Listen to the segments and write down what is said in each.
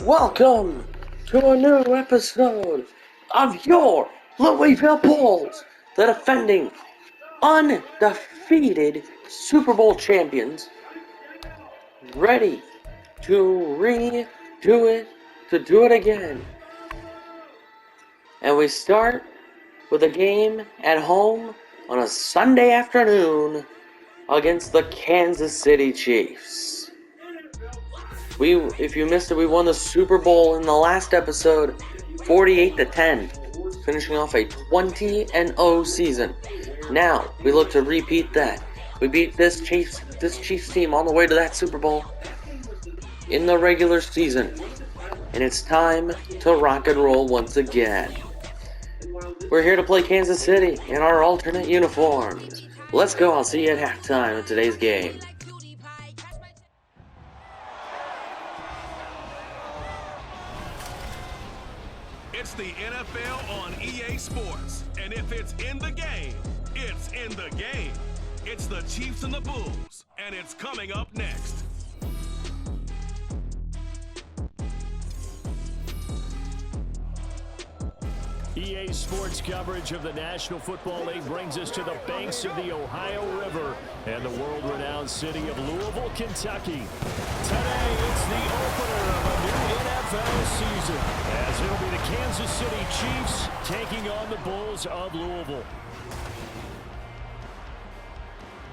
Welcome to a new episode of your Louisville Bulls, the defending, undefeated Super Bowl champions, ready to do it again. And we start with a game at home on a Sunday afternoon against the Kansas City Chiefs. If you missed it, we won the Super Bowl in the last episode, 48-10, finishing off a 20-0 season. Now we look to repeat that. We beat this Chiefs team on the way to that Super Bowl in the regular season, and it's time to rock and roll once again. We're here to play Kansas City in our alternate uniforms. Let's go. I'll see you at halftime of today's game. It's the NFL on EA Sports, and if it's in the game, it's in the game. It's the Chiefs and the Bulls, and it's coming up next. EA Sports coverage of the National Football League brings us to the banks of the Ohio River and the world-renowned city of Louisville, Kentucky. Today, it's the opener of a new NFL season, as it'll be the Kansas City Chiefs taking on the Bulls of Louisville.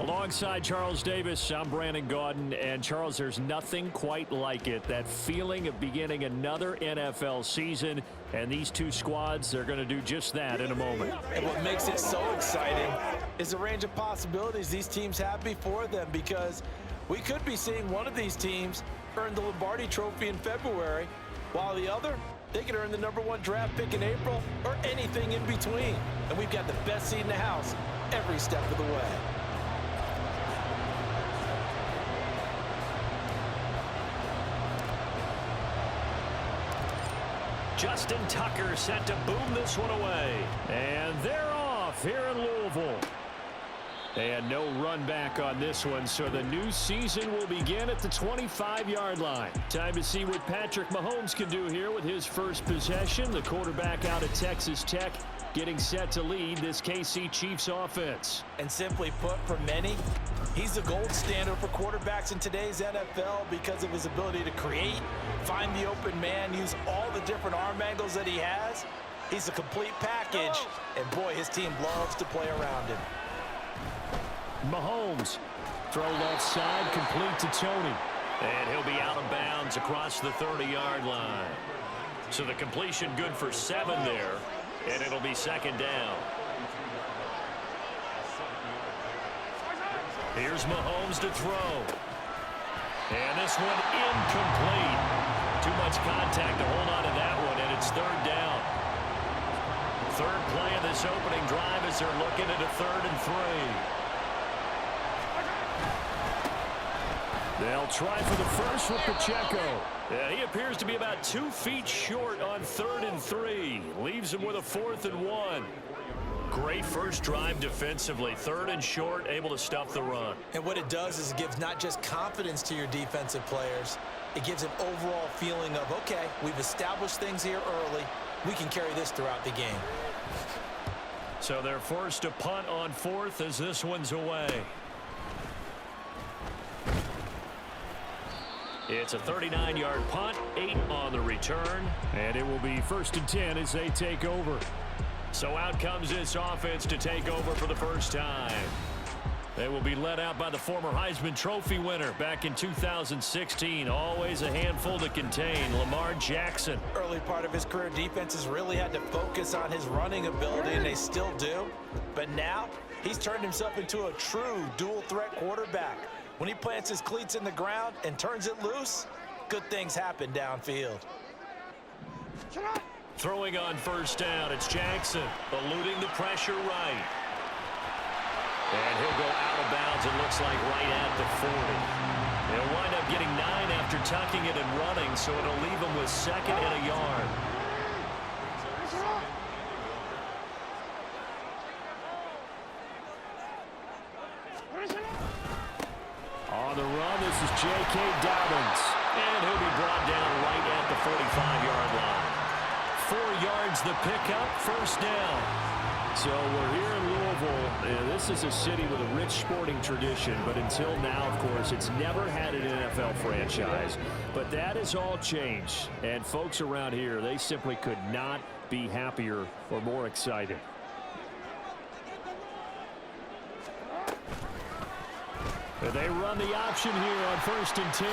Alongside Charles Davis, I'm Brandon Gaudin, and Charles, there's nothing quite like it. That feeling of beginning another NFL season, and these two squads, they're going to do just that in a moment. And what makes it so exciting is the range of possibilities these teams have before them, because we could be seeing one of these teams earn the Lombardi Trophy in February, while the other, they could earn the #1 draft pick in April, or anything in between. And we've got the best seat in the house every step of the way. Justin Tucker set to boom this one away. And they're off here in Louisville. And no run back on this one, so the new season will begin at the 25-yard line. Time to see what Patrick Mahomes can do here with his first possession. The quarterback out of Texas Tech getting set to lead this KC Chiefs offense. And simply put, for many, he's the gold standard for quarterbacks in today's NFL because of his ability to create, find the open man, use all the different arm angles that he has. He's a complete package, and boy, his team loves to play around him. Mahomes, throw left side, complete to Tony. And he'll be out of bounds across the 30-yard line. So the completion good for 7 there, and it'll be second down. Here's Mahomes to throw. And this one incomplete. Too much contact to hold on to that one, and it's third down. Third play of this opening drive as they're looking at a 3rd and 3. They'll try for the first with Pacheco. Yeah, he appears to be about 2 feet short on 3rd and 3. Leaves him with a 4th and 1. Great first drive defensively. 3rd and short, able to stuff the run. And what it does is it gives not just confidence to your defensive players, it gives an overall feeling of, okay, we've established things here early. We can carry this throughout the game. So they're forced to punt on 4th as this one's away. It's a 39-yard punt, 8 on the return, and it will be 1st and 10 as they take over. So out comes this offense to take over for the first time. They will be led out by the former Heisman Trophy winner back in 2016. Always a handful to contain, Lamar Jackson. Early part of his career, defenses really had to focus on his running ability, and they still do. But now, he's turned himself into a true dual-threat quarterback. When he plants his cleats in the ground and turns it loose, good things happen downfield. Throwing on first down, it's Jackson, eluding the pressure right. And he'll go out of bounds, it looks like right at the 40. He'll wind up getting 9 after tucking it and running, so it'll leave him with 2nd and a yard. On the run, this is J.K. Dobbins. And he'll be brought down right at the 45. yards, the pickup, first down. So we're here in Louisville. This is a city with a rich sporting tradition, but until now, of course, it's never had an NFL franchise. But that has all changed, and folks around here, they simply could not be happier or more excited. They run the option here on 1st and 10.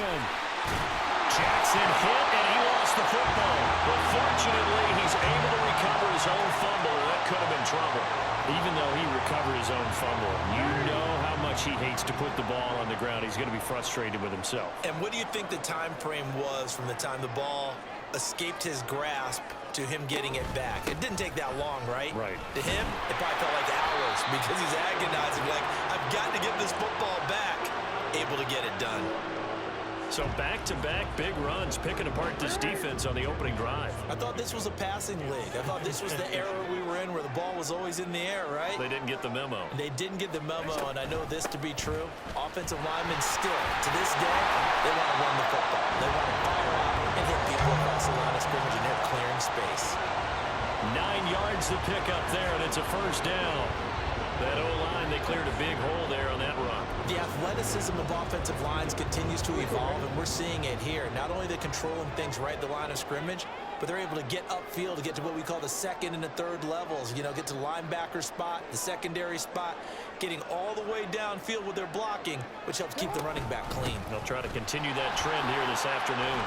Jackson hit, and he lost the football. But fortunately, he's able to recover his own fumble. That could have been trouble. Even though he recovered his own fumble, you know how much he hates to put the ball on the ground. He's going to be frustrated with himself. And what do you think the time frame was from the time the ball escaped his grasp to him getting it back? It didn't take that long, right? Right. To him, it probably felt like hours because he's agonizing, like, I've got to get this football back. Able to get it done. So back-to-back big runs, picking apart this defense on the opening drive. I thought this was a passing league. I thought this was the era we were in where the ball was always in the air, right? They didn't get the memo. They didn't get the memo, and I know this to be true. Offensive linemen still, to this day, they want to run the football. They want to fire out and hit people across the line of scrimmage, and they're clearing space. 9 yards to pick up there, and it's a first down. That O-line, they cleared a big hole there on that run. The athleticism of offensive lines continues to evolve, and we're seeing it here. Not only are they controlling things right at the line of scrimmage, but they're able to get upfield to get to what we call the second and the third levels. You know, get to the linebacker spot, the secondary spot, getting all the way downfield with their blocking, which helps keep the running back clean. They'll try to continue that trend here this afternoon.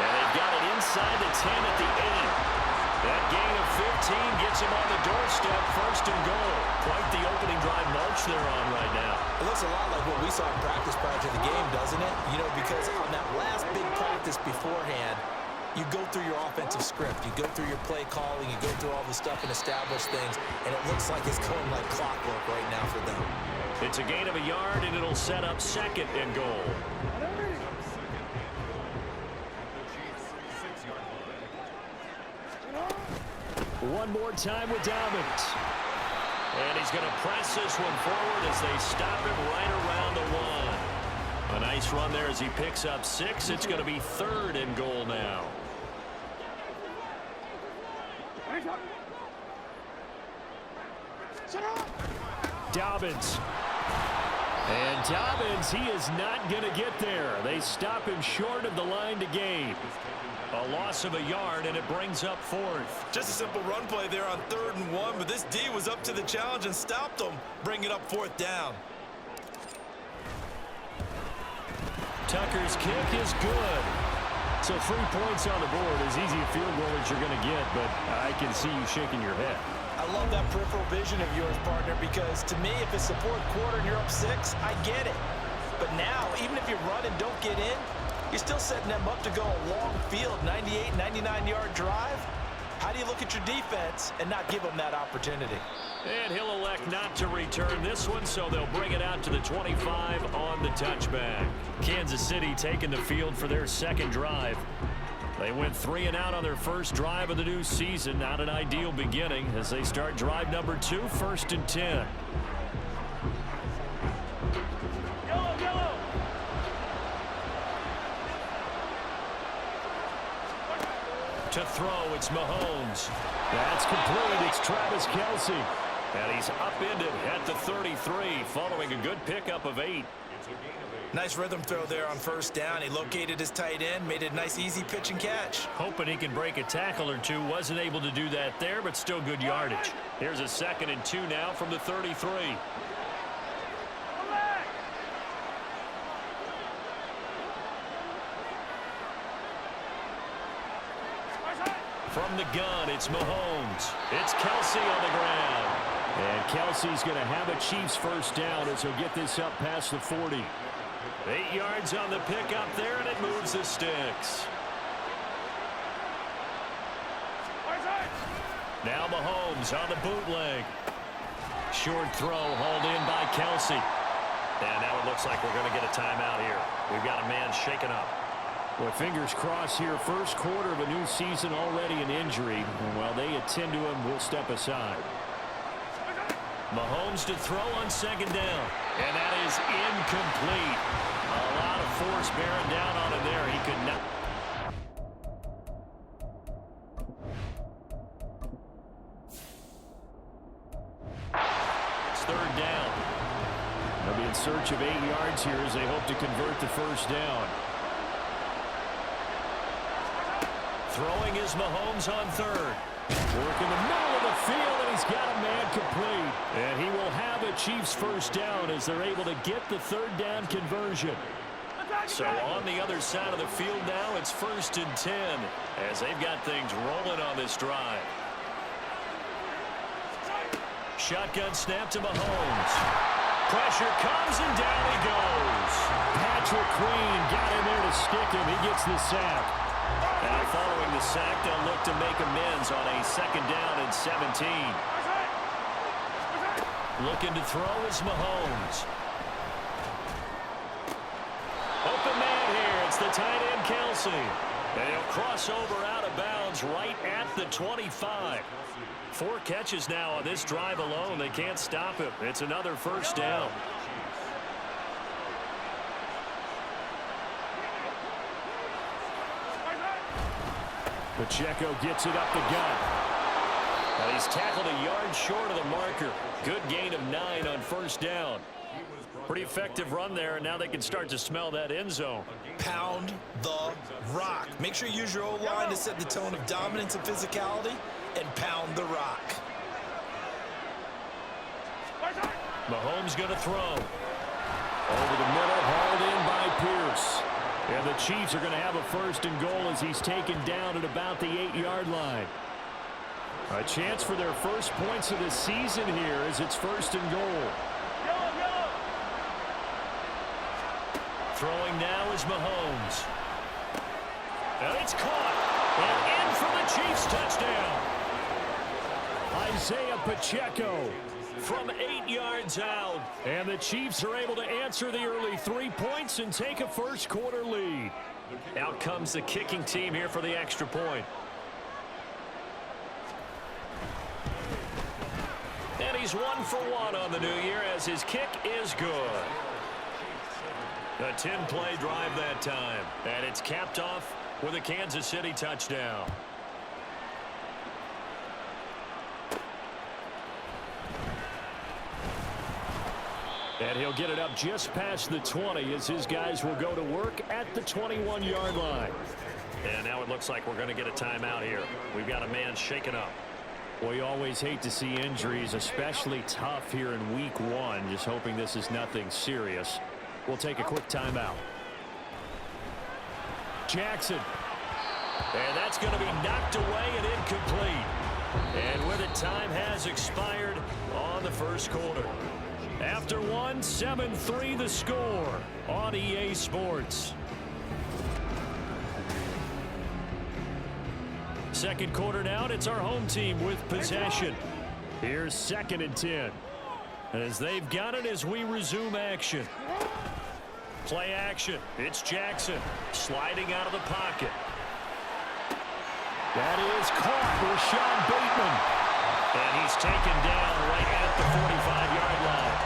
And they've got it inside the 10 at the 8. That gain of 15 gets him on the doorstep, 1st and goal. Quite the opening drive march they're on right now. It looks a lot like what we saw in practice prior to the game, doesn't it? You know, because on that last big practice beforehand, you go through your offensive script. You go through your play calling. You go through all the stuff and establish things. And it looks like it's going like clockwork right now for them. It's a gain of a yard, and it'll set up 2nd and goal. One more time with Dobbins. And he's going to press this one forward as they stop him right around the 1. A nice run there as he picks up 6. It's going to be 3rd and goal now. Dobbins. And Dobbins, he is not going to get there. They stop him short of the line to gain. A loss of a yard, and it brings up 4th. Just a simple run play there on 3rd and 1, but this D was up to the challenge and stopped him, bringing up 4th down. Tucker's kick is good. So 3 points on the board, as easy a field goal as you're going to get, but I can see you shaking your head. I love that peripheral vision of yours, partner, because to me, if it's the 4th quarter and you're up 6, I get it. But now, even if you run and don't get in, you're still setting them up to go a long field, 98, 99-yard drive. How do you look at your defense and not give them that opportunity? And he'll elect not to return this one, so they'll bring it out to the 25 on the touchback. Kansas City taking the field for their 2nd drive. They went 3 and out on their first drive of the new season. Not an ideal beginning as they start drive number 2, 1st and 10. To throw, it's Mahomes. That's complete. It's Travis Kelce. And he's upended at the 33 following a good pickup of 8. Nice rhythm throw there on 1st down. He located his tight end, made it a nice easy pitch and catch. Hoping he can break a tackle or two. Wasn't able to do that there, but still good yardage. Here's a 2nd and 2 now from the 33. From the gun, it's Mahomes. It's Kelce on the ground. And Kelce's going to have a Chiefs first down as he'll get this up past the 40. 8 yards on the pickup there, and it moves the sticks. Now Mahomes on the bootleg. Short throw hauled in by Kelce. And now it looks like we're going to get a timeout here. We've got a man shaken up. Well, fingers crossed here. First quarter of a new season, already an injury. And while they attend to him, we'll step aside. Mahomes to throw on 2nd down. And that is incomplete. A lot of force bearing down on him there. He could not. search of 8 yards here as they hope to convert the first down. Throwing is Mahomes on third. Work in the middle of the field, and he's got a man complete. And he will have a Chiefs first down as they're able to get the third down conversion. So on the other side of the field now, it's 1st and 10 as they've got things rolling on this drive. Shotgun snap to Mahomes. Pressure comes, and down he goes. Patrick Queen got in there to stick him. He gets the sack. Now following the sack, they'll look to make amends on a 2nd down and 17. Looking to throw is Mahomes. Open man here. It's the tight end, Kelsey. And he'll cross over out of bounds right at the 25. 4 catches now on this drive alone. They can't stop him. It's another first down. Pacheco gets it up the gut. Well, he's tackled a yard short of the marker. Good gain of 9 on first down. Pretty effective run there, and now they can start to smell that end zone. Pound the rock. Make sure you use your O-line to set the tone of dominance and physicality, and pound the rock. Mahomes going to throw. Over the middle, hauled in by Pierce. And the Chiefs are going to have a 1st and goal as he's taken down at about the 8-yard line. A chance for their first points of the season here as it's 1st and goal. Throwing now is Mahomes. And it's caught. And in for the Chiefs touchdown. Isaiah Pacheco from 8 yards out. And the Chiefs are able to answer the early 3 points and take a first-quarter lead. Out comes the kicking team here for the extra point. And he's 1 for 1 on the new year as his kick is good. A 10-play drive that time. And it's capped off with a Kansas City touchdown. And he'll get it up just past the 20 as his guys will go to work at the 21-yard line. And now it looks like we're going to get a timeout here. We've got a man shaken up. We always hate to see injuries, especially tough here in week 1. Just hoping this is nothing serious. We'll take a quick timeout. Jackson. And that's going to be knocked away and incomplete. And with it, time has expired on the first quarter. After 1, 7-3 the score on EA Sports. Second quarter now, and it's our home team with possession. Here's 2nd and 10. As they've got it as we resume action. Play action. It's Jackson sliding out of the pocket. That is caught for Sean Bateman. And he's taken down right at the 45-yard line.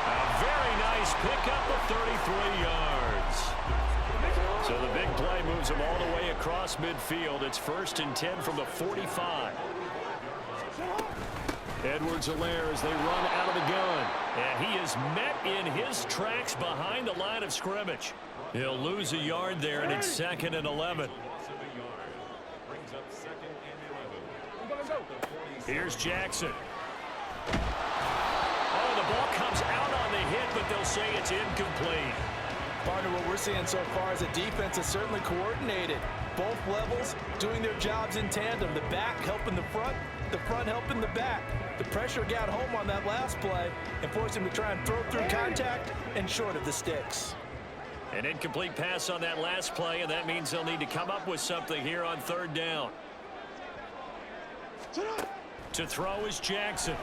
A very nice pickup of 33 yards. So the big play moves him all the way across midfield. It's 1st and 10 from the 45. Edwards-Helaire as they run out of the gun. And he is met in his tracks behind the line of scrimmage. He'll lose a yard there, and it's 2nd and 11. Here's Jackson. Oh, the ball comes out on the hit, but they'll say it's incomplete. Partner, what we're seeing so far is a defense that's certainly coordinated. Both levels doing their jobs in tandem. The back helping the front helping the back. The pressure got home on that last play and forced him to try and throw through contact and short of the sticks. An incomplete pass on that last play, and that means they'll need to come up with something here on 3rd down. To throw is Jackson.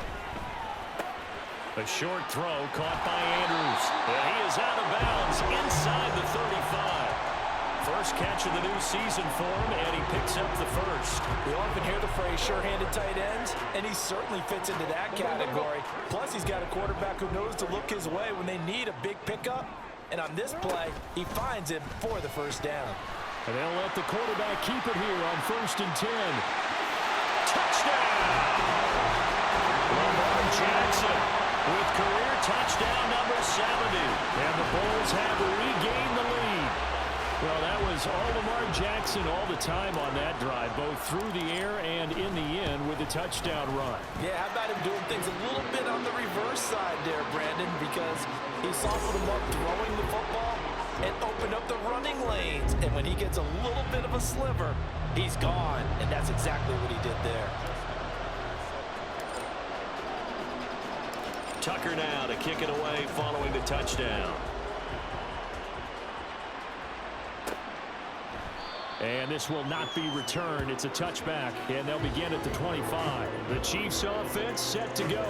A short throw caught by Andrews. And he is out of bounds inside the 35. First catch of the new season for him, and he picks up the first. We often hear the phrase sure-handed tight ends, and he certainly fits into that category. Plus, he's got a quarterback who knows to look his way when they need a big pickup. And on this play, he finds him for the first down. And they'll let the quarterback keep it here on 1st and 10. Touchdown! Lamar Jackson. with career touchdown number 70. And the Bulls have regained the lead. Well, that was all Lamar Jackson all the time on that drive, both through the air and in the end with a touchdown run. Yeah, how about him doing things a little bit on the reverse side there, Brandon, because he softened him up throwing the football and opened up the running lanes. And when he gets a little bit of a sliver, he's gone, and that's exactly what he did there. Tucker now to kick it away following the touchdown. And this will not be returned. It's a touchback, and they'll begin at the 25. The Chiefs offense set to go.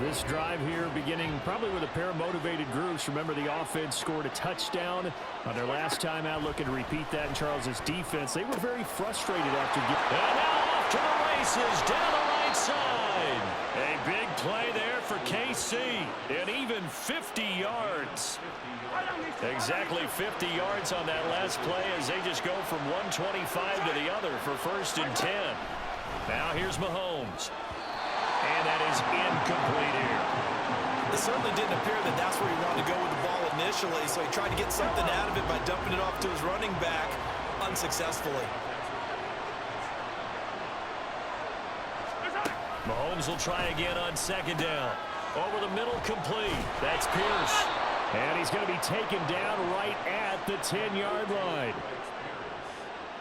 This drive here beginning probably with a pair of motivated groups. Remember, the offense scored a touchdown on their last time out, looking to repeat that in Charles's defense. They were very frustrated after getting... And now off to the races down the right side. A big play there for KC, and even 50 yards. Exactly 50 yards on that last play as they just go from 125 to the other for 1st and 10. Now here's Mahomes. And that is incomplete here. It certainly didn't appear that that's where he wanted to go with the ball initially, so he tried to get something out of it by dumping it off to his running back unsuccessfully. Mahomes will try again on 2nd down. Over the middle, complete. That's Pierce. And he's going to be taken down right at the 10-yard line.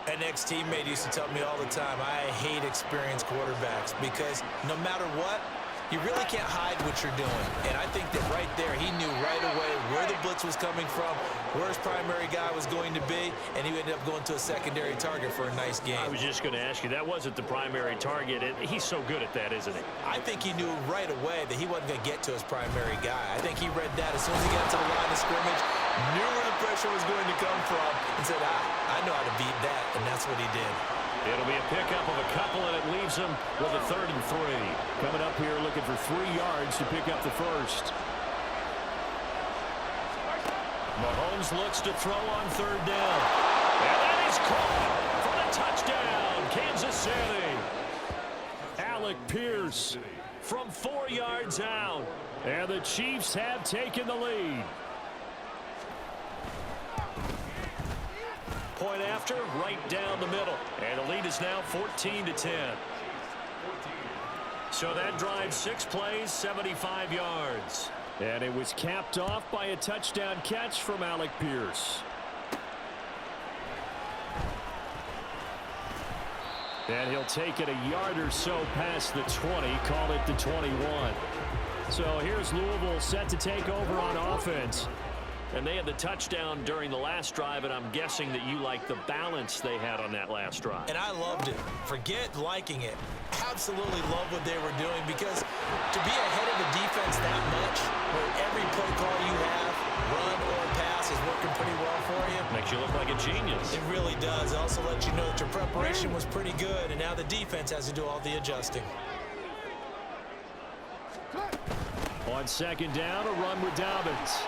An ex-teammate used to tell me all the time, I hate experienced quarterbacks because no matter what, you really can't hide what you're doing. And I think that right there, he knew right away where the blitz was coming from, where his primary guy was going to be, and he ended up going to a secondary target for a nice game. I was just going to ask you, that wasn't the primary target. He's so good at that, isn't he? I think he knew right away that he wasn't going to get to his primary guy. I think he read that as soon as he got to the line of scrimmage, knew where the pressure was going to come from, and said, I know how to beat that, and that's what he did. It'll be a pickup of a couple, and it leaves him with a 3rd and 3. Coming up here looking for 3 yards to pick up the first. Mahomes looks to throw on 3rd down. And that is caught for the touchdown, Kansas City. Alec Pierce from 4 yards out. And the Chiefs have taken the lead. Point after, right down the middle. And the lead is now 14-10. So that drive 6 plays, 75 yards. And it was capped off by a touchdown catch from Alec Pierce. And he'll take it a yard or so past the 20, call it the 21. So here's Louisville set to take over on offense. And they had the touchdown during the last drive, and I'm guessing that you like the balance they had on that last drive. And I loved it. Forget liking it. Absolutely love what they were doing, because to be ahead of the defense that much, where every play call you have, run or pass, is working pretty well for you. Makes you look like a genius. It really does. It also lets you know that your preparation was pretty good, and now the defense has to do all the adjusting. On 2nd down, a run with Dobbins.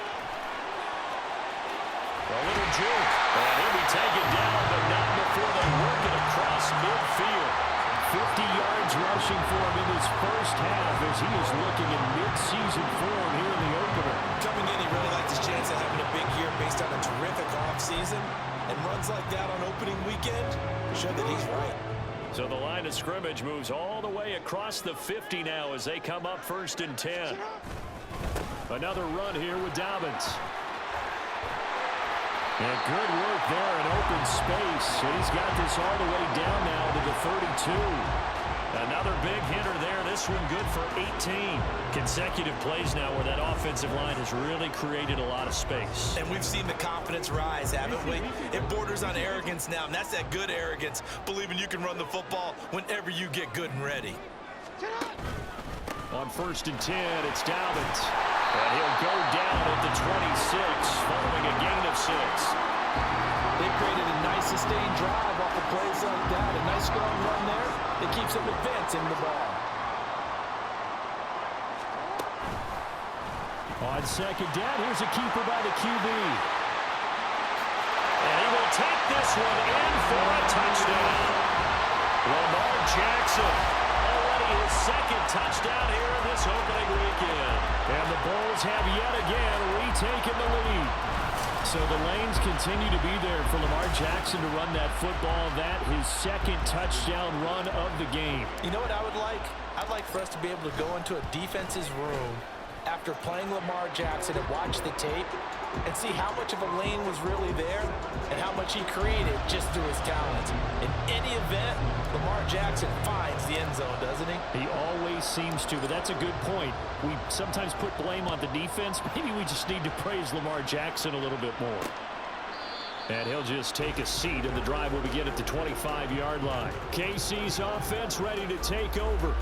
A little juke, and he'll be taken down, but not before they work it across midfield. 50 yards rushing for him in his first half as he is looking in mid-season form here in the opener. Coming in, he really liked his chance of having a big year based on a terrific offseason, and runs like that on opening weekend show that he's right. So the line of scrimmage moves all the way across the 50 now as they come up 1st and 10. Another run here with Dobbins. And good work there in open space. And he's got this all the way down now to the 32. Another big hitter there. This one good for 18. Consecutive plays now where that offensive line has really created a lot of space. And we've seen the confidence rise, haven't we? It borders on arrogance now, and that's that good arrogance, believing you can run the football whenever you get good and ready. On 1st and 10, it's Dobbins. And he'll go down at the 26, following a gain of 6. They created a nice sustained drive off of plays like that. A nice strong run there. It keeps them advancing the ball. On 2nd down, here's a keeper by the QB. And he will take this one in for a touchdown. Lamar Jackson, already his 2nd touchdown here in this opening weekend. So the lanes continue to be there for Lamar Jackson to run that football. That his second touchdown run of the game. You know what I would like? I'd like for us to be able to go into a defense's room after playing Lamar Jackson and watch the tape and see how much of a lane was really there and how much he created just through his talents. In any event, Lamar Jackson finds the end zone, doesn't he? He always seems to, but that's a good point. We sometimes put blame on the defense. Maybe we just need to praise Lamar Jackson a little bit more. And he'll just take a seat, and the drive will begin at the 25-yard line. KC's offense ready to take over.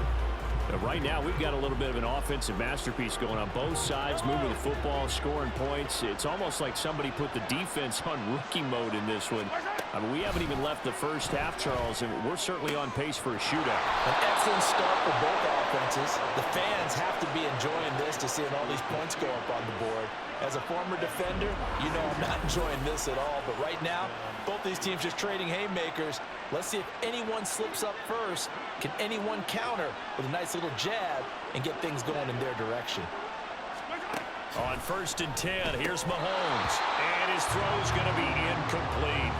But right now, we've got a little bit of an offensive masterpiece going on both sides, moving the football, scoring points. It's almost like somebody put the defense on rookie mode in this one. I mean, we haven't even left the first half, Charles, and we're certainly on pace for a shootout. An excellent start for both offenses. The fans have to be enjoying this to seeing all these points go up on the board. As a former defender, you know I'm not enjoying this at all. But right now, both these teams just trading haymakers. Let's see if anyone slips up first. Can anyone counter with a nice little jab and get things going in their direction? On 1st and 10, here's Mahomes. And his throw's going to be incomplete.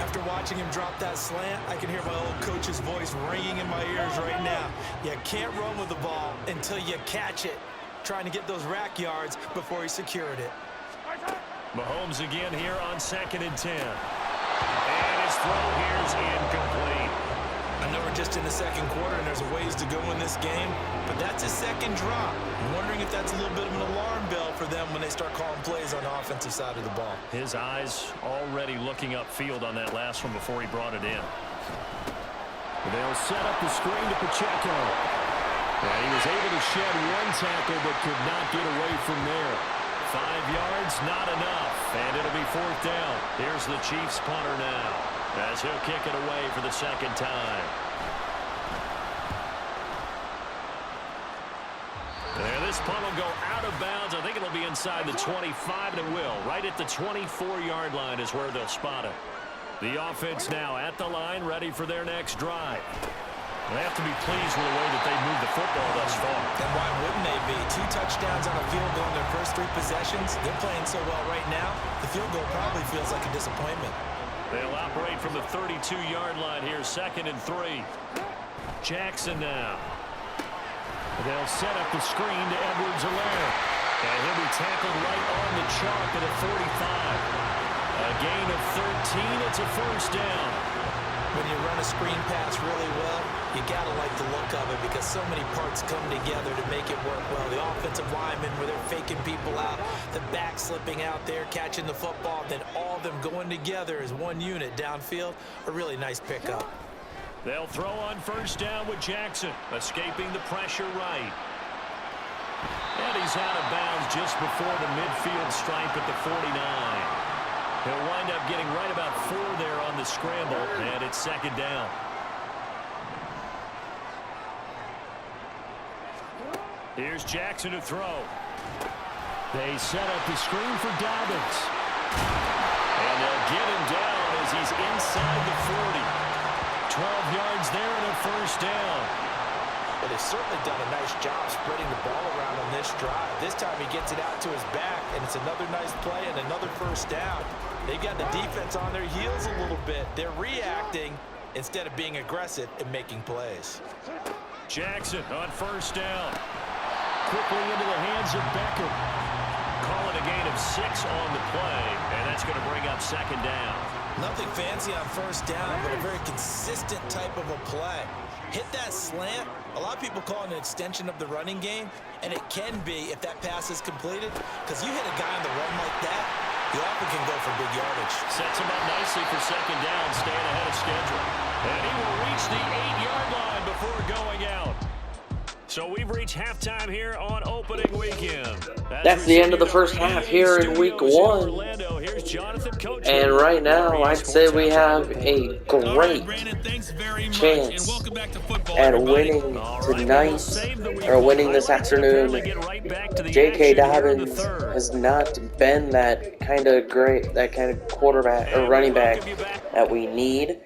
After watching him drop that slant, I can hear my old coach's voice ringing in my ears right now. You can't run with the ball until you catch it. Trying to get those rack yards before he secured it. Mahomes again here on 2nd and 10. And his throw here's incomplete. I know we're just in the second quarter and there's a ways to go in this game, but that's his second drop. I'm wondering if that's a little bit of an alarm bell for them when they start calling plays on the offensive side of the ball. His eyes already looking upfield on that last one before he brought it in. They'll set up the screen to Pacheco. And he was able to shed one tackle but could not get away from there. 5 yards, not enough. And it'll be 4th down. Here's the Chiefs punter now as he'll kick it away for the second time. And this punt will go out of bounds. I think it'll be inside the 25, and it will. Right at the 24-yard line is where they'll spot it. The offense now at the line, ready for their next drive. They have to be pleased with the way that they moved the football thus far. And why wouldn't they be? 2 touchdowns on a field goal in their first 3 possessions. They're playing so well right now, the field goal probably feels like a disappointment. They'll operate from the 32-yard line here, 2nd and 3. Jackson now. They'll set up the screen to Edwards-Helaire. And he'll be tackled right on the chalk at a 45. A gain of 13. It's a 1st down. When you run a screen pass really well, you got to like the look of it because so many parts come together to make it work well. The offensive linemen where they're faking people out, the back slipping out there, catching the football, then all of them going together as one unit downfield. A really nice pickup. They'll throw on 1st down with Jackson, escaping the pressure right. And he's out of bounds just before the midfield stripe at the 49. He'll wind up getting right about 4 there on the scramble, and it's 2nd down. Here's Jackson to throw. They set up the screen for Dobbins. And they'll get him down as he's inside the 40. 12 yards there and a 1st down. But they've certainly done a nice job spreading the ball around on this drive. This time he gets it out to his back, and it's another nice play and another 1st down. They've got the defense on their heels a little bit. They're reacting instead of being aggressive and making plays. Jackson on 1st down. Quickly into the hands of Beckham. Call it a gain of 6 on the play, and that's going to bring up 2nd down. Nothing fancy on 1st down, but a very consistent type of a play. Hit that slant. A lot of people call it an extension of the running game, and it can be if that pass is completed, because you hit a guy on the run like that, he often can go for big yardage. Sets him up nicely for 2nd down, staying ahead of schedule. And he will reach the 8-yard line before going out. So we've reached halftime here on opening weekend. That's the end of the first half here in week 1. And right now, I'd say we have a great chance at winning tonight, or winning this afternoon. J.K. Dobbins has not been that kind of quarterback or running back that we need.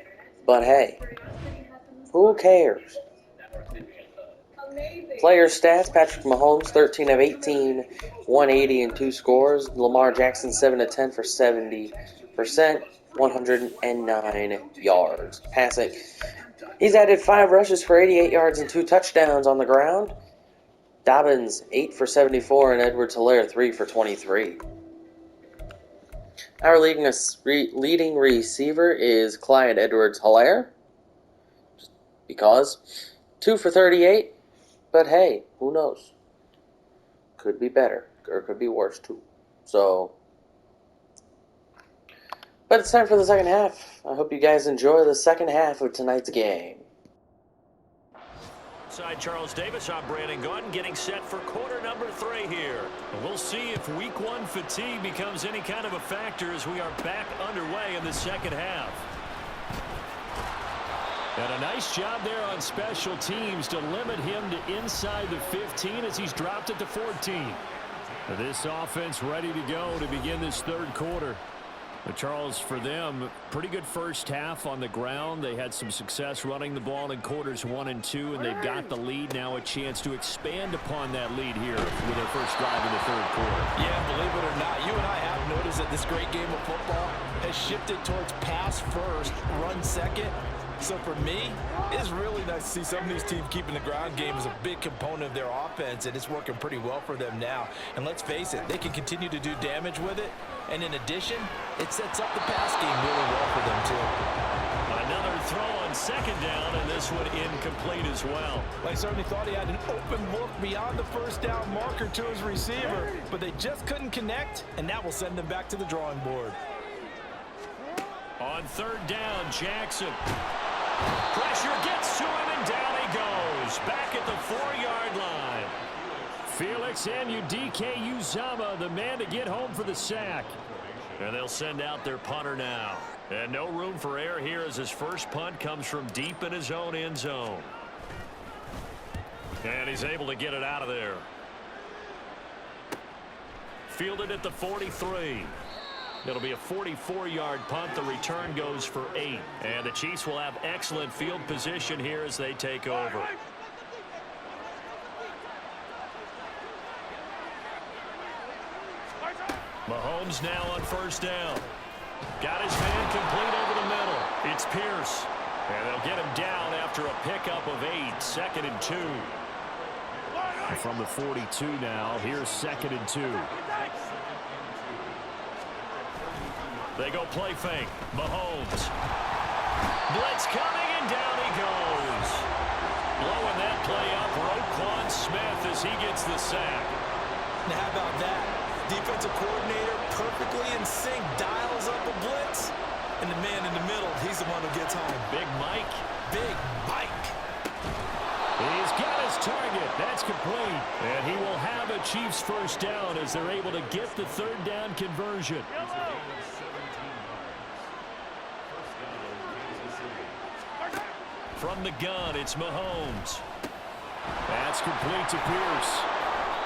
But hey, who cares? Player stats, Patrick Mahomes, 13 of 18, 180 and 2 scores. Lamar Jackson, 7 of 10 for 70%, 109 yards. Passing. He's added 5 rushes for 88 yards and 2 touchdowns on the ground. Dobbins, 8 for 74, and Edwards-Helaire, 3 for 23. Our leading receiver is Clyde Edwards-Helaire, because 2 for 38, but hey, who knows? Could be better, or could be worse too. But it's time for the second half. I hope you guys enjoy the second half of tonight's game. Side Charles Davis, I'm Brandon Gordon, getting set for quarter number 3 here. We'll see if week 1 fatigue becomes any kind of a factor as we are back underway in the second half. And a nice job there on special teams to limit him to inside the 15 as he's dropped it to 14. This offense ready to go to begin this third quarter. But Charles, for them, pretty good first half on the ground. They had some success running the ball in quarters 1 and 2, and they've got the lead. Now a chance to expand upon that lead here with their first drive in the third quarter. Yeah, believe it or not, you and I have noticed that this great game of football has shifted towards pass first, run second. So for me, it's really nice to see some of these teams keeping the ground game as a big component of their offense, and it's working pretty well for them now. And let's face it, they can continue to do damage with it. And in addition, it sets up the pass game really well for them too. Another throw on second down, and this one incomplete as well. I certainly thought he had an open look beyond the first down marker to his receiver, but they just couldn't connect, and that will send them back to the drawing board. On third down, Jackson. Pressure gets to him, and down he goes. Back at the 4-yard line. Felix Anudike-Uzomah, the man to get home for the sack. And they'll send out their punter now. And no room for error here as his first punt comes from deep in his own end zone. And he's able to get it out of there. Fielded at the 43. It'll be a 44-yard punt. The return goes for 8. And the Chiefs will have excellent field position here as they take over. Mahomes now on first down. Got his man complete over the middle. It's Pierce. And they'll get him down after a pickup of 8. 2nd and 2. From the 42 now, here's 2nd and 2. They go play fake. Mahomes. Blitz coming, and down he goes. Blowing that play up, wk1 Smith as he gets the sack. Now how about that? Defensive coordinator perfectly in sync, dials up a blitz, and the man in the middle, he's the one who gets home. Big Mike. Big Mike. He's got his target. That's complete. And he will have a Chiefs first down as they're able to get the third down conversion. From the gun, it's Mahomes. That's complete to Pierce.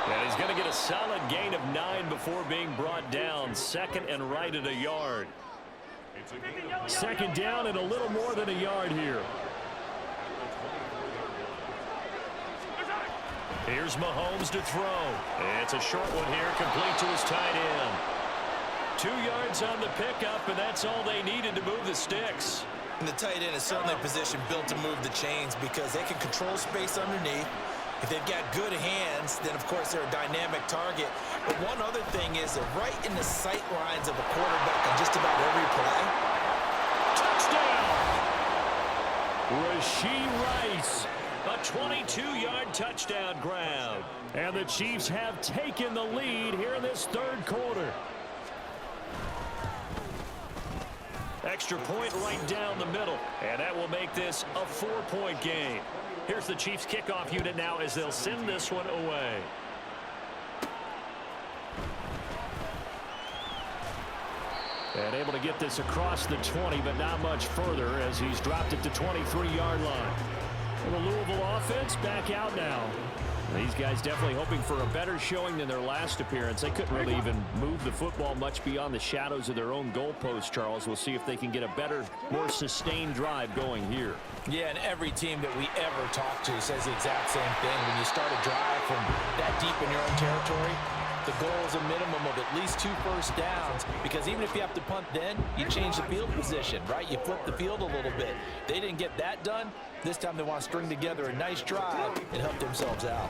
And he's going to get a solid gain of 9 before being brought down. 2nd and right at a yard. 2nd down and a little more than a yard here. Here's Mahomes to throw. It's a short one here, complete to his tight end. 2 yards on the pickup, and that's all they needed to move the sticks. And the tight end is certainly a position built to move the chains because they can control space underneath. If they've got good hands, then of course they're a dynamic target. But one other thing is they're right in the sight lines of a quarterback on just about every play. Touchdown! Rashee Rice, a 22-yard touchdown grab. And the Chiefs have taken the lead here in this third quarter. Extra point right down the middle. And that will make this a 4-point game. Here's the Chiefs kickoff unit now as they'll send this one away. And able to get this across the 20, but not much further as he's dropped it to 23-yard line. And the Louisville offense back out now. These guys definitely hoping for a better showing than their last appearance. They couldn't really even move the football much beyond the shadows of their own goalpost, Charles. We'll see if they can get a better, more sustained drive going here. Yeah, and every team that we ever talk to says the exact same thing. When you start a drive from that deep in your own territory, the goal is a minimum of at least 2 first downs, because even if you have to punt then, you change the field position, right? You flip the field a little bit. They didn't get that done. This time they want to string together a nice drive and help themselves out.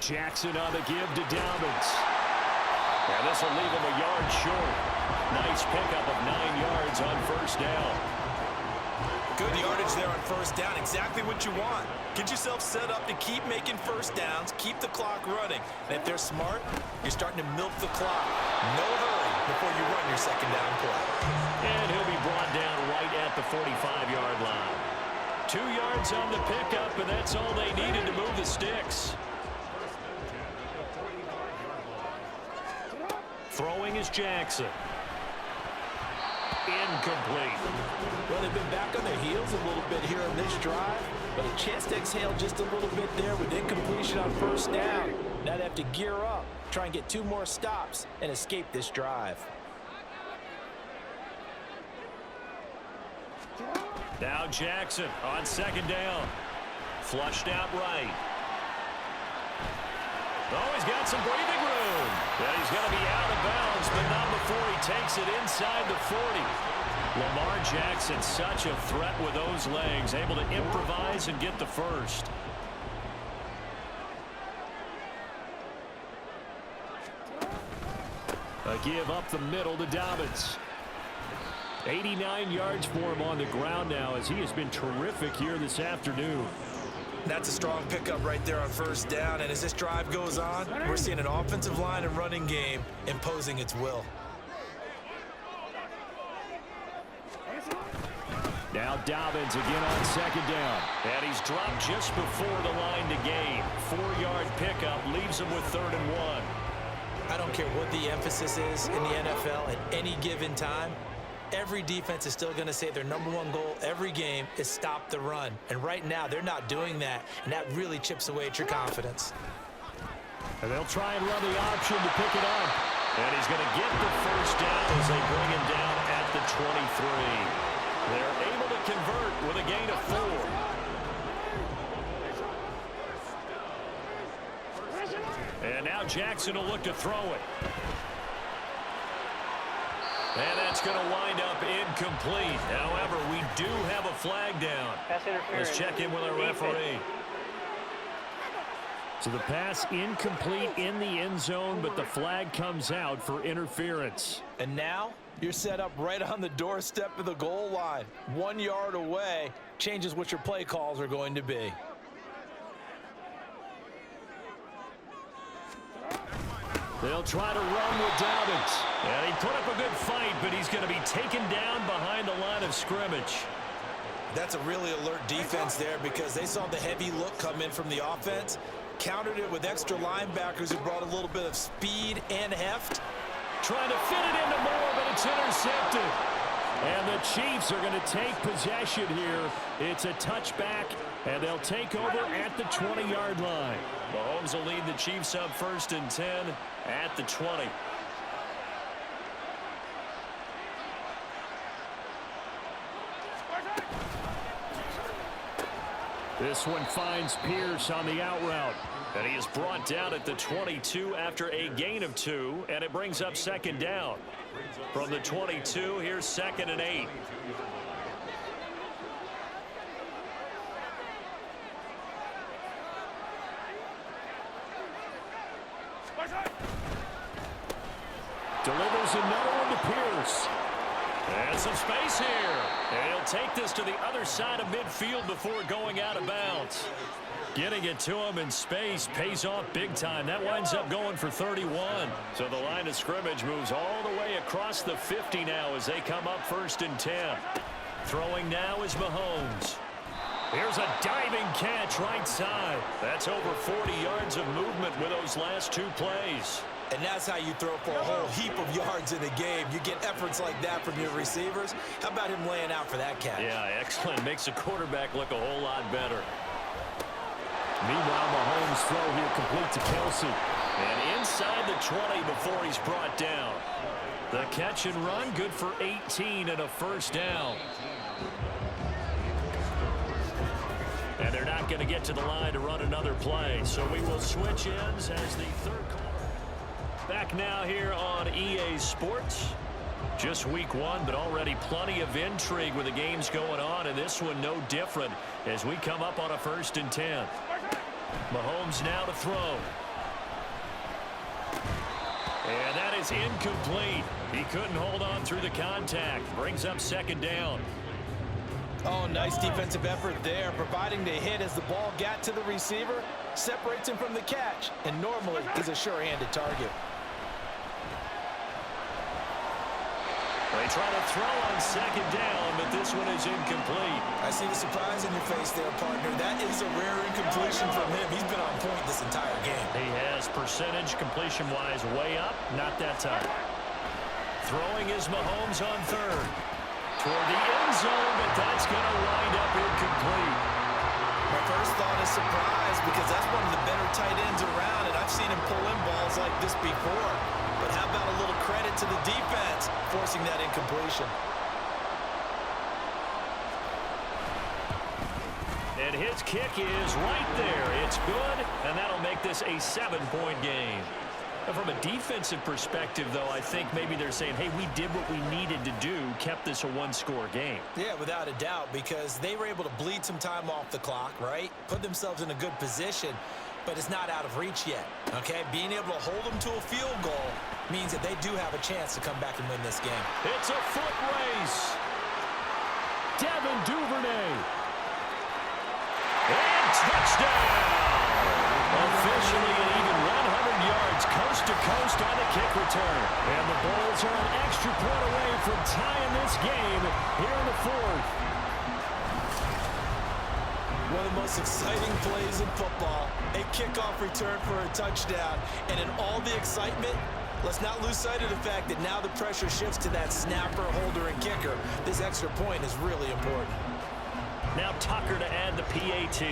Jackson on the give to Dobbins. And this will leave him a yard short. Nice pickup of 9 yards on first down. Good yardage there on first down. Exactly what you want. Get yourself set up to keep making first downs, keep the clock running. And if they're smart, you're starting to milk the clock. No hurry before you run your second down play. And he'll be brought down right at the 45-yard line. 2 yards on the pickup, and that's all they needed to move the sticks. Throwing is Jackson. Incomplete. Well, they've been back on their heels a little bit here on this drive, but a chance to exhale just a little bit there with incompletion on first down. Now they have to gear up, try and get 2 more stops, and escape this drive. Now Jackson on second down. Flushed out right. Oh, he's got some breathing room. And he's going to be out of bounds, but not before he takes it inside the 40. Lamar Jackson, such a threat with those legs, able to improvise and get the first. A give up the middle to Dobbins. 89 yards for him on the ground now, as he has been terrific here this afternoon. That's a strong pickup right there on first down. And as this drive goes on, we're seeing an offensive line and running game imposing its will. Now Dobbins again on second down. And he's dropped just before the line to gain. 4-yard pickup leaves him with 3rd and 1. I don't care what the emphasis is in the NFL at any given time. Every defense is still going to say their #1 goal every game is stop the run. And right now, they're not doing that, and that really chips away at your confidence. And they'll try and run the option to pick it up. And he's going to get the first down as they bring him down at the 23. They're able to convert with a gain of 4. And now Jackson will look to throw it. And that's going to wind up incomplete. However, we do have a flag down. Let's check in with our referee. So the pass incomplete in the end zone, but the flag comes out for interference. And now you're set up right on the doorstep of the goal line. 1 yard away changes what your play calls are going to be. They'll try to run with Dobbins. And he put up a good fight, but he's going to be taken down behind the line of scrimmage. That's a really alert defense there, because they saw the heavy look come in from the offense, countered it with extra linebackers who brought a little bit of speed and heft. Trying to fit it into Moore, but it's intercepted. And the Chiefs are going to take possession here. It's a touchback, and they'll take over at the 20-yard line. Mahomes will lead the Chiefs up 1st and 10 at the 20. This one finds Pierce on the out route. And he is brought down at the 22 after a gain of 2, and it brings up 2nd down. From the 22, here's 2nd and 8. Delivers another one to Pierce. And some space here. And he'll take this to the other side of midfield before going out of bounds. Getting it to him in space pays off big time. That winds up going for 31. So the line of scrimmage moves all the way across the 50 now as they come up 1st and 10. Throwing now is Mahomes. Here's a diving catch right side. That's over 40 yards of movement with those last 2 plays. And that's how you throw for a whole heap of yards in a game. You get efforts like that from your receivers. How about him laying out for that catch? Yeah, excellent. Makes the quarterback look a whole lot better. Meanwhile, Mahomes' throw here complete to Kelsey. And inside the 20 before he's brought down. The catch and run, good for 18 and a first down. And they're not going to get to the line to run another play. So we will switch ends as the third quarter. Back now here on EA Sports. Just week one, but already plenty of intrigue with the games going on, and this one no different as we come up on a 1st and 10. Mahomes now to throw. And that is incomplete. He couldn't hold on through the contact. Brings up 2nd down. Oh, nice defensive effort there, providing the hit as the ball got to the receiver, separates him from the catch, and normally he's a sure-handed target. They try to throw on 2nd down, but this one is incomplete. I see the surprise in your face there, partner. That is a rare incompletion from him. He's been on point this entire game. He has percentage completion-wise way up, not that time. Throwing is Mahomes on 3rd. Toward the end zone, but that's going to wind up incomplete. My first thought is surprise because that's one of the better tight ends around, and I've seen him pull in balls like this before. But how about a little credit to the defense forcing that incompletion? And his kick is right there. It's good, and that'll make this a 7-point game. And from a defensive perspective, though, I think maybe they're saying, hey, we did what we needed to do, kept this a 1-score game. Yeah, without a doubt, because they were able to bleed some time off the clock, right? Put themselves in a good position, but it's not out of reach yet, okay? Being able to hold them to a field goal means that they do have a chance to come back and win this game. It's a foot race. Devin Duvernay. And touchdown. Officially an even 100 yards coast to coast on the kick return. And the Bulls are an extra point away from tying this game here in the 4th. One of the most exciting plays in football, a kickoff return for a touchdown. And in all the excitement, let's not lose sight of the fact that now the pressure shifts to that snapper, holder, and kicker. This extra point is really important. Now Tucker to add the PAT.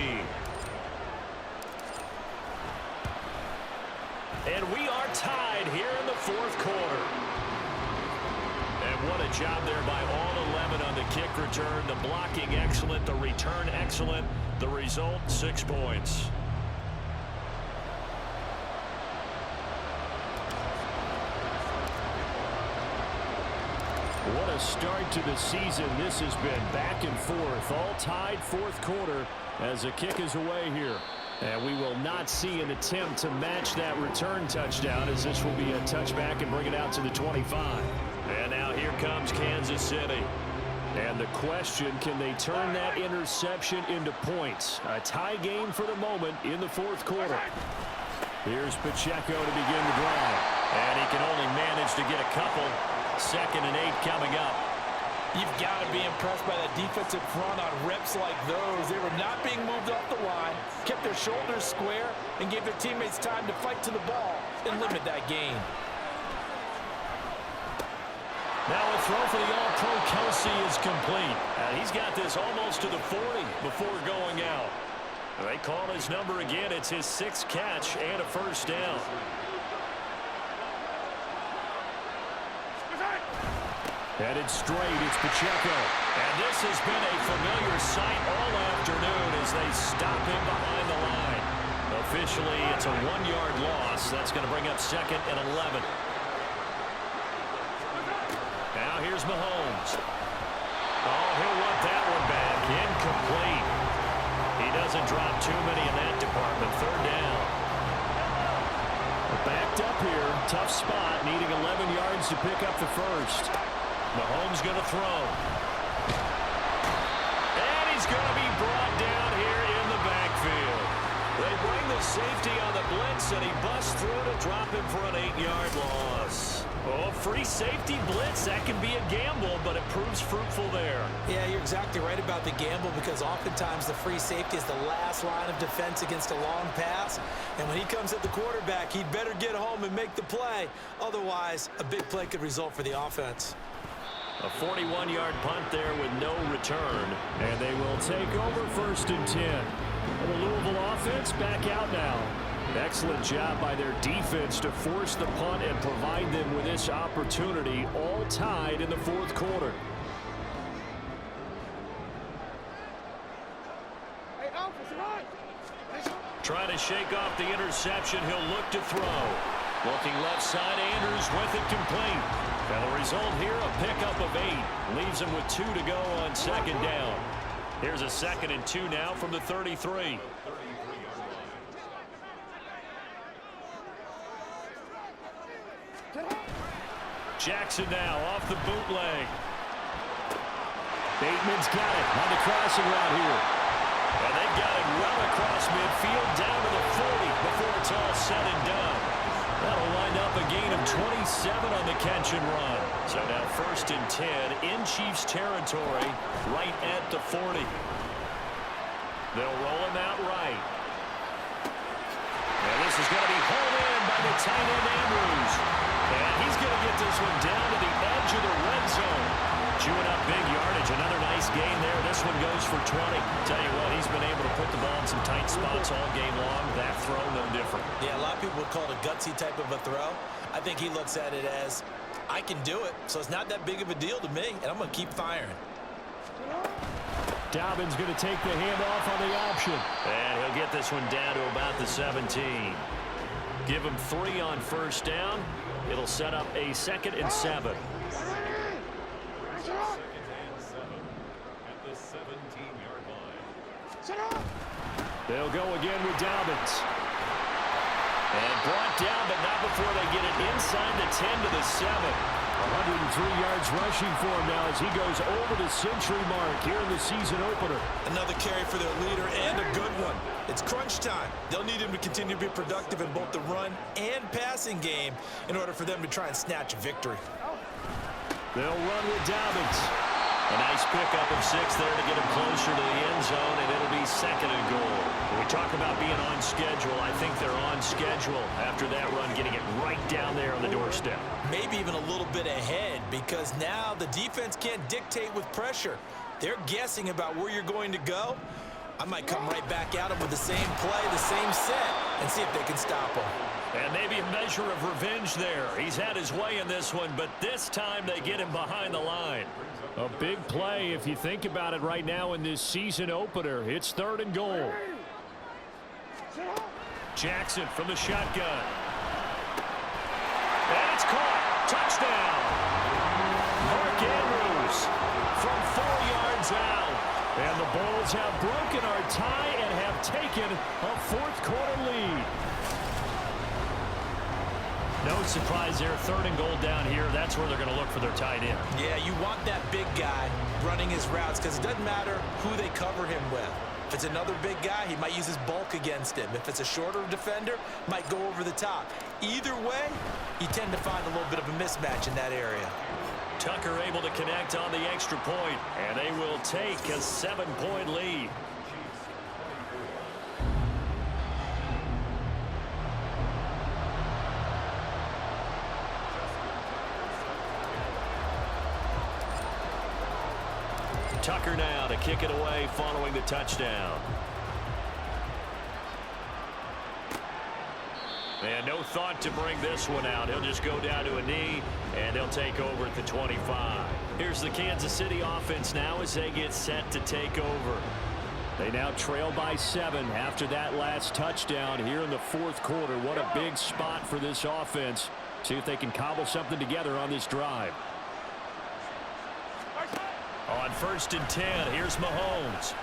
And we are tied here in the 4th quarter. And what a job there by all 11 on the kick return. The blocking excellent, the return excellent. The result, 6 points. What a start to the season this has been. Back and forth, all tied 4th quarter as the kick is away here. And we will not see an attempt to match that return touchdown, as this will be a touchback and bring it out to the 25. And now here comes Kansas City. And the question, can they turn that interception into points? A tie game for the moment in the 4th quarter. Here's Pacheco to begin the drive. And he can only manage to get a couple. 2nd and 8 coming up. You've got to be impressed by that defensive front on reps like those. They were not being moved off the line, kept their shoulders square, and gave their teammates time to fight to the ball and limit that gain. Now a throw for the All-Pro Kelsey is complete. He's got this almost to the 40 before going out. They call his number again. It's his 6th catch and a first down. Headed straight, it's Pacheco. And this has been a familiar sight all afternoon as they stop him behind the line. Officially, it's a 1-yard loss. That's going to bring up 2nd and 11. Now here's Mahomes. Oh, he'll want that one back. Incomplete. He doesn't drop too many in that department. 3rd down. Backed up here. Tough spot. Needing 11 yards to pick up the first. Mahomes going to throw. And he's going to be brought down here in the backfield. They bring the safety on the blitz, and he busts through to drop him for an 8-yard loss. Oh, free safety blitz, that can be a gamble, but it proves fruitful there. Yeah, you're exactly right about the gamble because oftentimes the free safety is the last line of defense against a long pass. And when he comes at the quarterback, he'd better get home and make the play. Otherwise, a big play could result for the offense. A 41-yard punt there with no return. And they will take over 1st and 10. And the Louisville offense back out now. Excellent job by their defense to force the punt and provide them with this opportunity, all tied in the fourth quarter. Trying to shake off the interception. He'll look to throw. Looking left side, Andrews with it complete. And the result here, a pickup of 8. Leaves him with 2 to go on second down. Here's a 2nd and 2 now from the 33. Jackson now off the bootleg. Bateman's got it on the crossing route here. And they've got it well across midfield down to the 40 before it's all said and done. That'll wind up a gain of 27 on the catch and run. So now 1st and 10 in Chiefs territory right at the 40. They'll roll him out right. And this is going to be hauled in by the tight end Andrews. And he's going to get this one down to the edge of the red zone. Chewing up big yardage. Another nice gain there. This one goes for 20. Tell you what, he's been able to put the ball in some tight spots all game long. That throw, no different. Yeah, a lot of people would call it a gutsy type of a throw. I think he looks at it as, I can do it, so it's not that big of a deal to me, and I'm going to keep firing. Dobbins going to take the handoff on the option. And he'll get this one down to about the 17. Give him 3 on 1st down. It'll set up a 2nd and 7. They'll go again with Dobbins. And brought down, but not before they get it inside the 10 to the 7. 103 yards rushing for him now as he goes over the century mark here in the season opener. Another carry for their leader and a good one. It's crunch time. They'll need him to continue to be productive in both the run and passing game in order for them to try and snatch a victory. They'll run with Dobbins. A nice pickup of 6 there to get him closer to the end zone, and it'll be 2nd and goal. When we talk about being on schedule, I think they're on schedule after that run, getting it right down there on the doorstep. Maybe even a little bit ahead, because now the defense can't dictate with pressure. They're guessing about where you're going to go. I might come right back at them with the same play, the same set, and see if they can stop them. And maybe a measure of revenge there. He's had his way in this one, but this time they get him behind the line. A big play if you think about it right now in this season opener. It's 3rd and goal. Jackson from the shotgun. And it's caught. Touchdown. Mark Andrews from 4 yards out. And the Bulls have broken our tie and have taken a 4th quarter lead. No surprise there. 3rd and goal down here. That's where they're going to look for their tight end. Yeah, you want that big guy running his routes because it doesn't matter who they cover him with. If it's another big guy, he might use his bulk against him. If it's a shorter defender, might go over the top. Either way, you tend to find a little bit of a mismatch in that area. Tucker able to connect on the extra point, and they will take a 7-point lead. Tucker now to kick it away following the touchdown. And no thought to bring this one out. He'll just go down to a knee, and they'll take over at the 25. Here's the Kansas City offense now as they get set to take over. They now trail by 7 after that last touchdown here in the 4th quarter. What a big spot for this offense. See if they can cobble something together on this drive. On 1st and 10, here's Mahomes.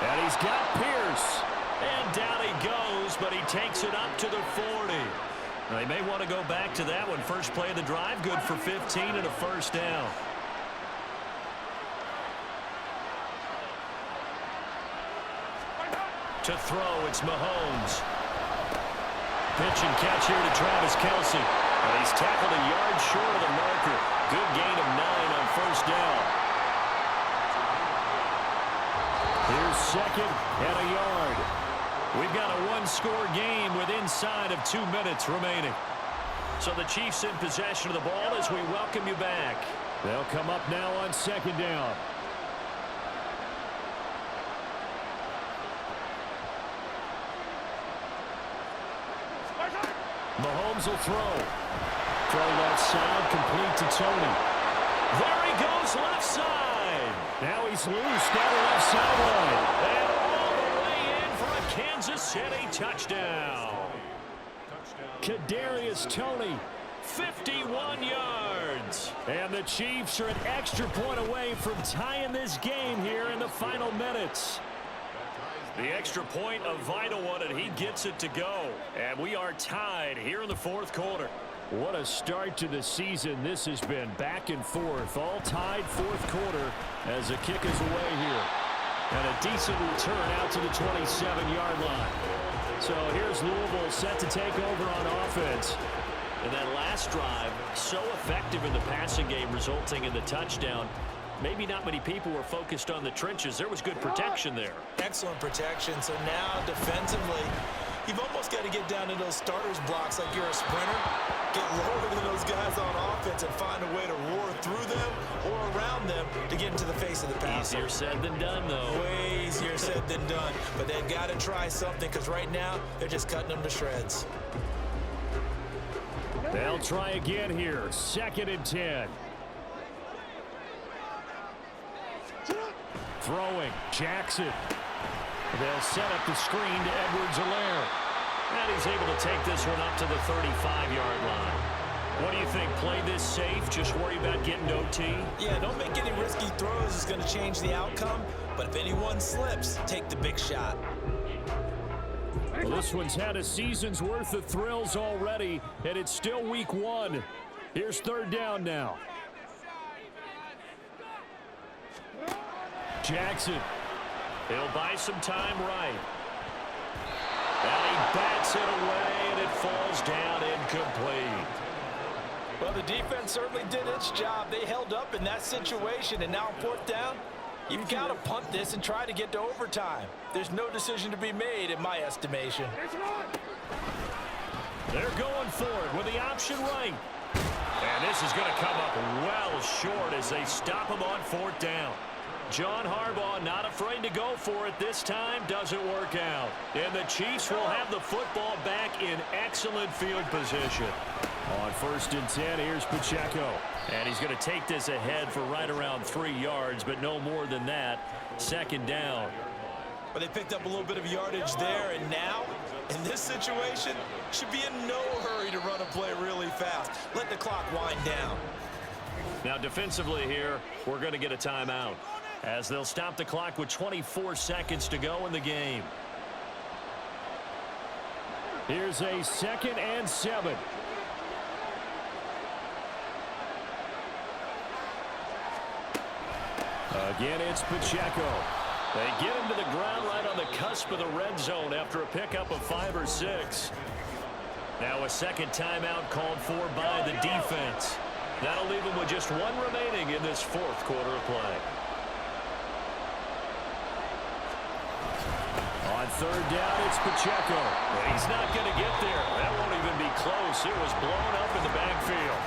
And he's got Pierce. And down he goes, but he takes it up to the 40. Now, they may want to go back to that one. First play of the drive, good for 15 and a 1st down. To throw, it's Mahomes. Pitch and catch here to Travis Kelce. And he's tackled a yard short of the marker. Good gain of 9 on 1st down. Here's 2nd and a yard. We've got a 1-score game with inside of 2 minutes remaining. So the Chiefs in possession of the ball as we welcome you back. They'll come up now on 2nd down. Mahomes will throw. Throw left side, complete to Tony. There he goes, left side. Now he's loose down the left sideline. And all the way in for a Kansas City touchdown. Kadarius Toney, 51 yards. And the Chiefs are an extra point away from tying this game here in the final minutes. The extra point, a vital one, and he gets it to go. And we are tied here in the fourth quarter. What a start to the season this has been. Back and forth, all tied fourth quarter as the kick is away here. And a decent return out to the 27-yard line. So here's Louisville set to take over on offense. And that last drive, so effective in the passing game, resulting in the touchdown. Maybe not many people were focused on the trenches. There was good protection there. Excellent protection. So now defensively, you've almost got to get down to those starters blocks like you're a sprinter. Get lower than those guys on offense and find a way to roar through them or around them to get into the face of the passer. Easier said than done, though. Way easier said than done. But they've got to try something because right now they're just cutting them to shreds. They'll try again here. 2nd and 10. Throwing, Jackson. They'll set up the screen to Edwards-Helaire. And he's able to take this one up to the 35-yard line. What do you think? Play this safe? Just worry about getting OT? Yeah, don't make any risky throws. It's going to change the outcome. But if anyone slips, take the big shot. Well, this one's had a season's worth of thrills already, and it's still week 1. Here's 3rd down now. Jackson. He'll buy some time right. And he bats it away, and it falls down incomplete. Well, the defense certainly did its job. They held up in that situation, and now 4th down, you've got to punt this and try to get to overtime. There's no decision to be made in my estimation. They're going for it with the option right. And this is going to come up well short as they stop him on 4th down. John Harbaugh not afraid to go for it this time. Doesn't work out. And the Chiefs will have the football back in excellent field position. On 1st and 10, here's Pacheco. And he's going to take this ahead for right around 3 yards, but no more than that. 2nd down. But they picked up a little bit of yardage there, and now, in this situation, should be in no hurry to run a play really fast. Let the clock wind down. Now defensively here, we're going to get a timeout, as they'll stop the clock with 24 seconds to go in the game. Here's a 2nd and 7. Again, it's Pacheco. They get him to the ground right on the cusp of the red zone after a pickup of 5 or 6. Now a 2nd timeout called for by the defense. That'll leave him with just 1 remaining in this 4th quarter of play. On 3rd down, it's Pacheco. But he's not going to get there. That won't even be close. It was blown up in the backfield.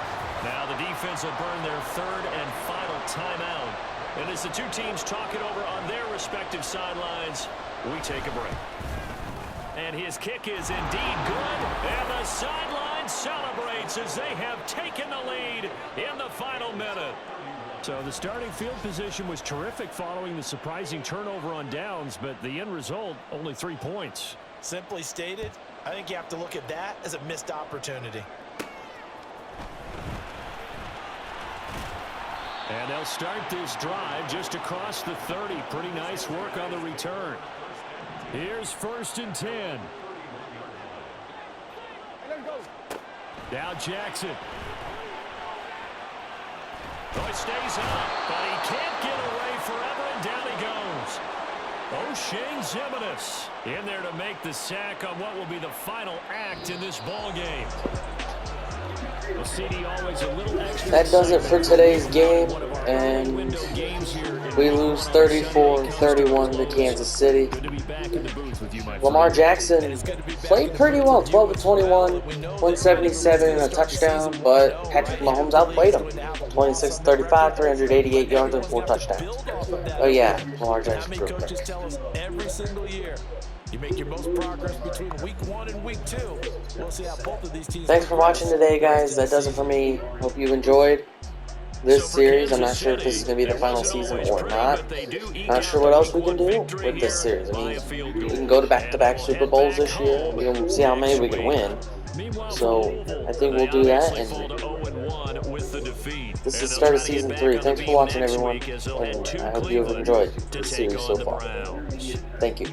Now the defense will burn their 3rd and final timeout. And as the two teams talk it over on their respective sidelines, we take a break. And his kick is indeed good. And the sideline celebrates as they have taken the lead in the final minute. So the starting field position was terrific following the surprising turnover on downs, but the end result, only 3 points. Simply stated, I think you have to look at that as a missed opportunity. And they'll start this drive just across the 30. Pretty nice work on the return. Here's 1st and 10. Now Jackson. Oh, it stays up, but he can't get away forever, and down he goes. O'Shane Ximines in there to make the sack on what will be the final act in this ball game. That does it for today's game, and we lose 34-31 to Kansas City. Lamar Jackson played pretty well, 12 of 21, 177 and a touchdown, but Patrick Mahomes outplayed him, 26-35, 388 yards and 4 touchdowns. Oh yeah, Lamar Jackson grew quick. Every single year. You make your most progress between week 1 and week 2. We'll see how both of these teams. Thanks for watching today, guys. That does it for me. Hope you enjoyed this series. I'm not sure if this is going to be the final season or not. Not sure what else we can do with this series. I mean, we can go to back-to-back Super Bowls this year. We can see how many we can win. So I think we'll do that. And this is the start of season 3. Thanks for watching, everyone. And I hope you have enjoyed the series so far. Thank you.